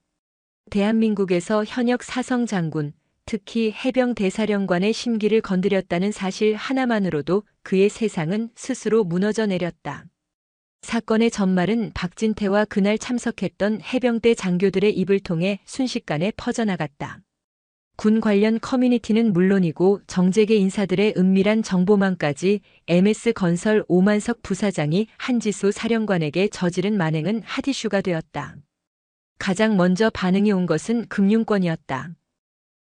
대한민국에서 현역 사성 장군, 특히 해병 대사령관의 심기를 건드렸다는 사실 하나만으로도 그의 세상은 스스로 무너져 내렸다. 사건의 전말은 박진태와 그날 참석했던 해병대 장교들의 입을 통해 순식간에 퍼져나갔다. 군 관련 커뮤니티는 물론이고 정재계 인사들의 은밀한 정보망까지 MS건설 오만석 부사장이 한지수 사령관에게 저지른 만행은 핫이슈가 되었다. 가장 먼저 반응이 온 것은 금융권이었다.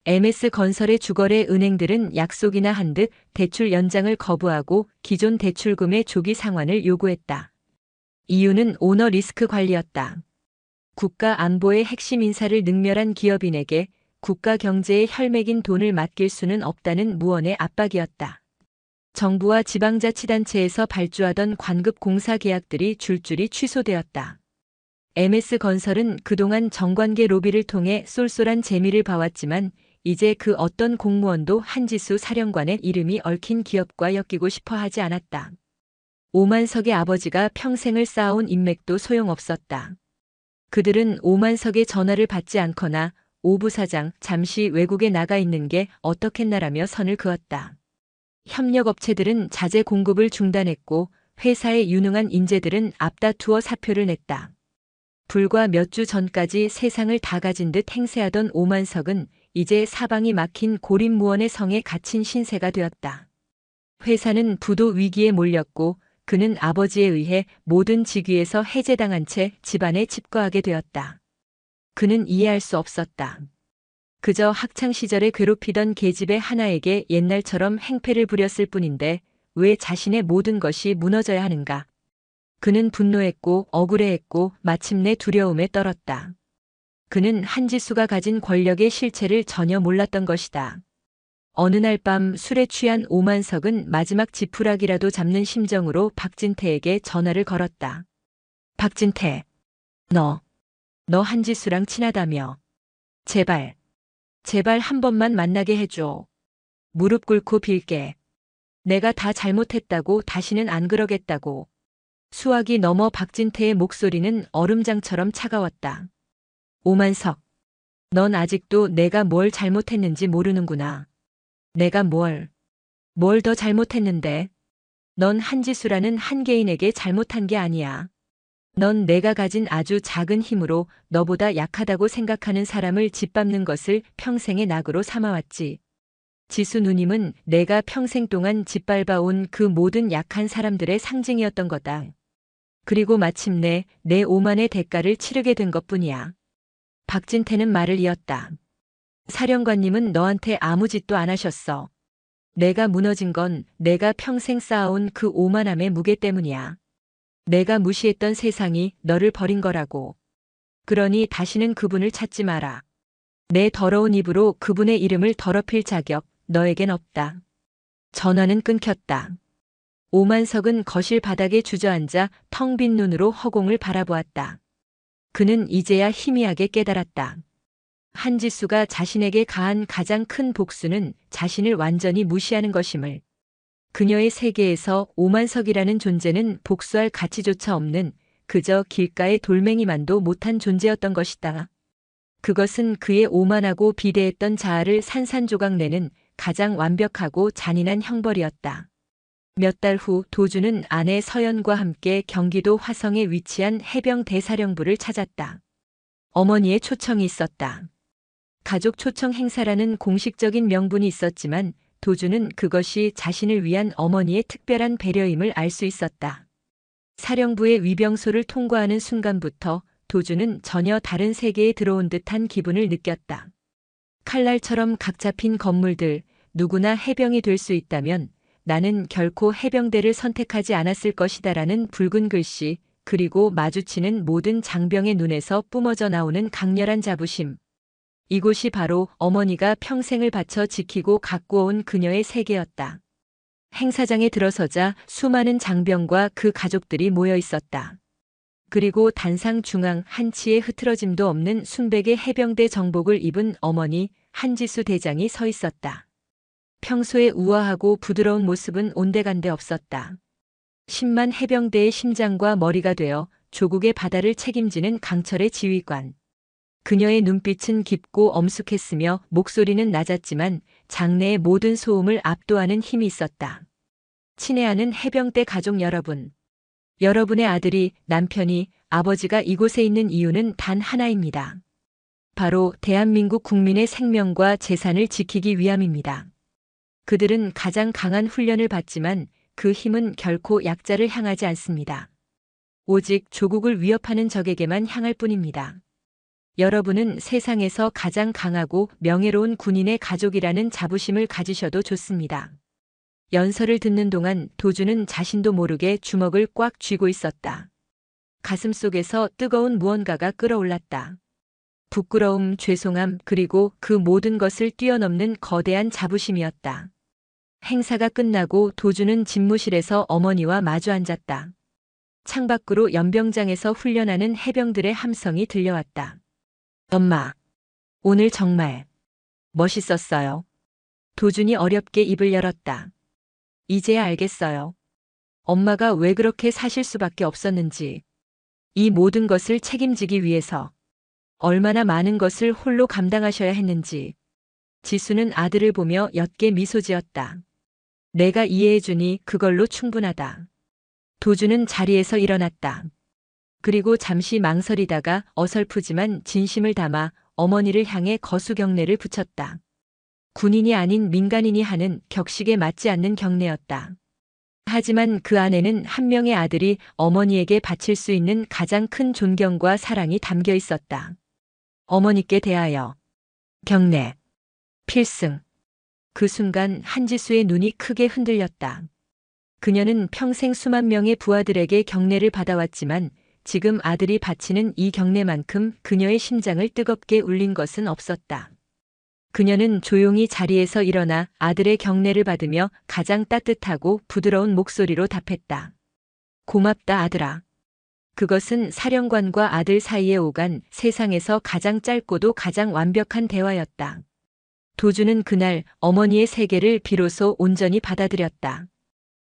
MS건설의 주거래 은행들은 약속이나 한 듯 대출 연장을 거부하고 기존 대출금의 조기 상환을 요구했다. 이유는 오너 리스크 관리였다. 국가 안보의 핵심 인사를 능멸한 기업인에게 국가 경제에 혈맥인 돈을 맡길 수는 없다는 무언의 압박이었다. 정부와 지방자치단체에서 발주하던 관급 공사 계약들이 줄줄이 취소되었다. MS건설은 그동안 정관계 로비를 통해 쏠쏠한 재미를 봐왔지만 이제 그 어떤 공무원도 한지수 사령관의 이름이 얽힌 기업과 엮이고 싶어 하지 않았다. 오만석의 아버지가 평생을 쌓아온 인맥도 소용없었다. 그들은 오만석의 전화를 받지 않거나 오 부사장 잠시 외국에 나가 있는 게 어떻겠나라며 선을 그었다. 협력업체들은 자재 공급을 중단했고 회사의 유능한 인재들은 앞다투어 사표를 냈다. 불과 몇 주 전까지 세상을 다 가진 듯 행세하던 오만석은 이제 사방이 막힌 고립무원의 성에 갇힌 신세가 되었다. 회사는 부도 위기에 몰렸고 그는 아버지에 의해 모든 직위에서 해제당한 채 집안에 집거하게 되었다. 그는 이해할 수 없었다. 그저 학창시절에 괴롭히던 계집애 하나에게 옛날처럼 행패를 부렸을 뿐인데 왜 자신의 모든 것이 무너져야 하는가? 그는 분노했고 억울해했고 마침내 두려움에 떨었다. 그는 한지수가 가진 권력의 실체를 전혀 몰랐던 것이다. 어느 날 밤 술에 취한 오만석은 마지막 지푸라기라도 잡는 심정으로 박진태에게 전화를 걸었다. 박진태, 너 한지수랑 친하다며. 제발 한 번만 만나게 해줘. 무릎 꿇고 빌게. 내가 다 잘못했다고 다시는 안 그러겠다고. 수화기 넘어 박진태의 목소리는 얼음장처럼 차가웠다. 오만석, 넌 아직도 내가 뭘 잘못했는지 모르는구나. 내가 뭘 더 잘못했는데? 넌 한지수라는 한 개인에게 잘못한 게 아니야. 넌 내가 가진 아주 작은 힘으로 너보다 약하다고 생각하는 사람을 짓밟는 것을 평생의 낙으로 삼아왔지. 지수 누님은 내가 평생 동안 짓밟아온 그 모든 약한 사람들의 상징이었던 거다. 그리고 마침내 내 오만의 대가를 치르게 된 것뿐이야. 박진태는 말을 이었다. 사령관님은 너한테 아무 짓도 안 하셨어. 내가 무너진 건 내가 평생 쌓아온 그 오만함의 무게 때문이야. 내가 무시했던 세상이 너를 버린 거라고. 그러니 다시는 그분을 찾지 마라. 내 더러운 입으로 그분의 이름을 더럽힐 자격 너에겐 없다. 전화는 끊겼다. 오만석은 거실 바닥에 주저앉아 텅 빈 눈으로 허공을 바라보았다. 그는 이제야 희미하게 깨달았다. 한지수가 자신에게 가한 가장 큰 복수는 자신을 완전히 무시하는 것임을. 그녀의 세계에서 오만석이라는 존재는 복수할 가치조차 없는 그저 길가의 돌멩이만도 못한 존재였던 것이다. 그것은 그의 오만하고 비대했던 자아를 산산조각 내는 가장 완벽하고 잔인한 형벌이었다. 몇 달 후 도주는 아내 서연과 함께 경기도 화성에 위치한 해병 대사령부를 찾았다. 어머니의 초청이 있었다. 가족 초청 행사라는 공식적인 명분이 있었지만 도주는 그것이 자신을 위한 어머니의 특별한 배려임을 알 수 있었다. 사령부의 위병소를 통과하는 순간부터 도주는 전혀 다른 세계에 들어온 듯한 기분을 느꼈다. 칼날처럼 각 잡힌 건물들, 누구나 해병이 될 수 있다면 나는 결코 해병대를 선택하지 않았을 것이다라는 붉은 글씨, 그리고 마주치는 모든 장병의 눈에서 뿜어져 나오는 강렬한 자부심. 이곳이 바로 어머니가 평생을 바쳐 지키고 가꾸어온 그녀의 세계였다. 행사장에 들어서자 수많은 장병과 그 가족들이 모여 있었다. 그리고 단상 중앙 한치의 흐트러짐도 없는 순백의 해병대 정복을 입은 어머니 한지수 대장이 서 있었다. 평소에 우아하고 부드러운 모습은 온데간데 없었다. 10만 해병대의 심장과 머리가 되어 조국의 바다를 책임지는 강철의 지휘관. 그녀의 눈빛은 깊고 엄숙했으며 목소리는 낮았지만 장내의 모든 소음을 압도하는 힘이 있었다. 친애하는 해병대 가족 여러분. 여러분의 아들이, 남편이, 아버지가 이곳에 있는 이유는 단 하나입니다. 바로 대한민국 국민의 생명과 재산을 지키기 위함입니다. 그들은 가장 강한 훈련을 받지만 그 힘은 결코 약자를 향하지 않습니다. 오직 조국을 위협하는 적에게만 향할 뿐입니다. 여러분은 세상에서 가장 강하고 명예로운 군인의 가족이라는 자부심을 가지셔도 좋습니다. 연설을 듣는 동안 도주는 자신도 모르게 주먹을 꽉 쥐고 있었다. 가슴 속에서 뜨거운 무언가가 끓어올랐다. 부끄러움, 죄송함, 그리고 그 모든 것을 뛰어넘는 거대한 자부심이었다. 행사가 끝나고 도주는 집무실에서 어머니와 마주 앉았다. 창밖으로 연병장에서 훈련하는 해병들의 함성이 들려왔다. 엄마, 오늘 정말 멋있었어요. 도준이 어렵게 입을 열었다. 이제야 알겠어요. 엄마가 왜 그렇게 사실 수밖에 없었는지. 이 모든 것을 책임지기 위해서 얼마나 많은 것을 홀로 감당하셔야 했는지. 지수는 아들을 보며 옅게 미소 지었다. 내가 이해해주니 그걸로 충분하다. 도주는 자리에서 일어났다. 그리고 잠시 망설이다가 어설프지만 진심을 담아 어머니를 향해 거수 경례를 붙였다. 군인이 아닌 민간인이 하는 격식에 맞지 않는 경례였다. 하지만 그 안에는 한 명의 아들이 어머니에게 바칠 수 있는 가장 큰 존경과 사랑이 담겨 있었다. 어머니께 대하여 경례, 필승. 그 순간 한지수의 눈이 크게 흔들렸다. 그녀는 평생 수만 명의 부하들에게 경례를 받아왔지만 지금 아들이 바치는 이 경례만큼 그녀의 심장을 뜨겁게 울린 것은 없었다. 그녀는 조용히 자리에서 일어나 아들의 경례를 받으며 가장 따뜻하고 부드러운 목소리로 답했다. 고맙다 아들아. 그것은 사령관과 아들 사이에 오간 세상에서 가장 짧고도 가장 완벽한 대화였다. 도주는 그날 어머니의 세계를 비로소 온전히 받아들였다.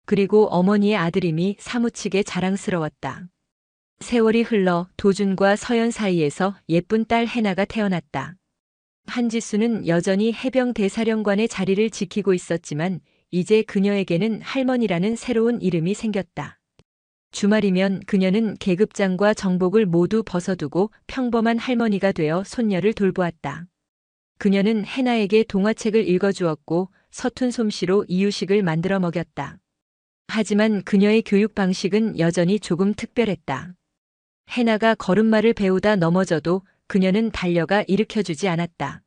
그리고 어머니의 아들임이 사무치게 자랑스러웠다. 세월이 흘러 도준과 서연 사이에서 예쁜 딸 해나가 태어났다. 한지수는 여전히 해병 대사령관의 자리를 지키고 있었지만 이제 그녀에게는 할머니라는 새로운 이름이 생겼다. 주말이면 그녀는 계급장과 정복을 모두 벗어두고 평범한 할머니가 되어 손녀를 돌보았다. 그녀는 해나에게 동화책을 읽어주었고 서툰 솜씨로 이유식을 만들어 먹였다. 하지만 그녀의 교육 방식은 여전히 조금 특별했다. 해나가 걸음마를 배우다 넘어져도 그녀는 달려가 일으켜주지 않았다.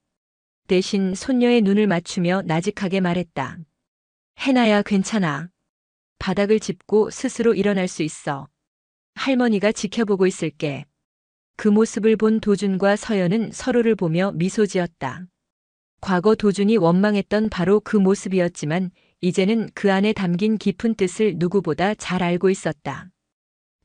대신 손녀의 눈을 맞추며 나직하게 말했다. 해나야 괜찮아. 바닥을 짚고 스스로 일어날 수 있어. 할머니가 지켜보고 있을게. 그 모습을 본 도준과 서연은 서로를 보며 미소 지었다. 과거 도준이 원망했던 바로 그 모습이었지만 이제는 그 안에 담긴 깊은 뜻을 누구보다 잘 알고 있었다.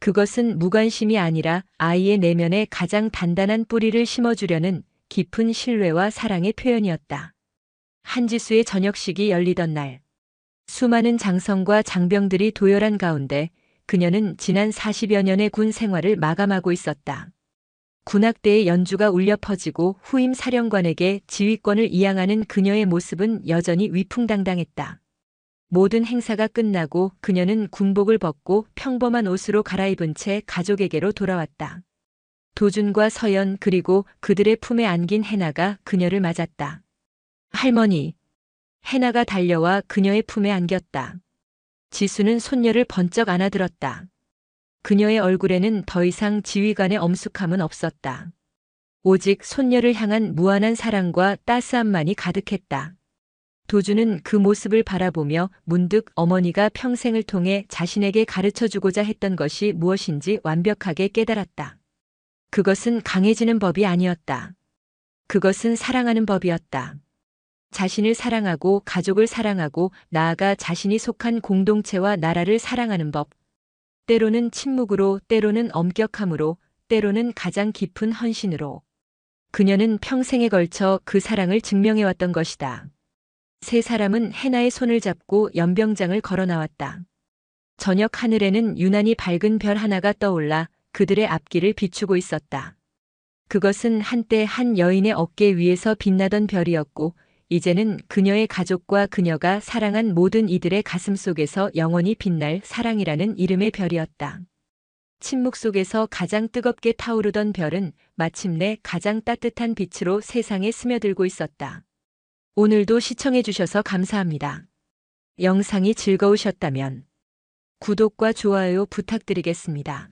그것은 무관심이 아니라 아이의 내면에 가장 단단한 뿌리를 심어주려는 깊은 신뢰와 사랑의 표현이었다. 한지수의 저녁식이 열리던 날, 수많은 장성과 장병들이 도열한 가운데 그녀는 지난 40여 년의 군 생활을 마감하고 있었다. 군악대의 연주가 울려 퍼지고 후임 사령관에게 지휘권을 이양하는 그녀의 모습은 여전히 위풍당당했다. 모든 행사가 끝나고 그녀는 군복을 벗고 평범한 옷으로 갈아입은 채 가족에게로 돌아왔다. 도준과 서연 그리고 그들의 품에 안긴 해나가 그녀를 맞았다. 할머니. 해나가 달려와 그녀의 품에 안겼다. 지수는 손녀를 번쩍 안아들었다. 그녀의 얼굴에는 더 이상 지휘관의 엄숙함은 없었다. 오직 손녀를 향한 무한한 사랑과 따스함만이 가득했다. 도주는 그 모습을 바라보며 문득 어머니가 평생을 통해 자신에게 가르쳐주고자 했던 것이 무엇인지 완벽하게 깨달았다. 그것은 강해지는 법이 아니었다. 그것은 사랑하는 법이었다. 자신을 사랑하고 가족을 사랑하고 나아가 자신이 속한 공동체와 나라를 사랑하는 법. 때로는 침묵으로, 때로는 엄격함으로, 때로는 가장 깊은 헌신으로. 그녀는 평생에 걸쳐 그 사랑을 증명해왔던 것이다. 세 사람은 해나의 손을 잡고 연병장을 걸어 나왔다. 저녁 하늘에는 유난히 밝은 별 하나가 떠올라 그들의 앞길을 비추고 있었다. 그것은 한때 한 여인의 어깨 위에서 빛나던 별이었고, 이제는 그녀의 가족과 그녀가 사랑한 모든 이들의 가슴 속에서 영원히 빛날 사랑이라는 이름의 별이었다. 침묵 속에서 가장 뜨겁게 타오르던 별은 마침내 가장 따뜻한 빛으로 세상에 스며들고 있었다. 오늘도 시청해주셔서 감사합니다. 영상이 즐거우셨다면 구독과 좋아요 부탁드리겠습니다.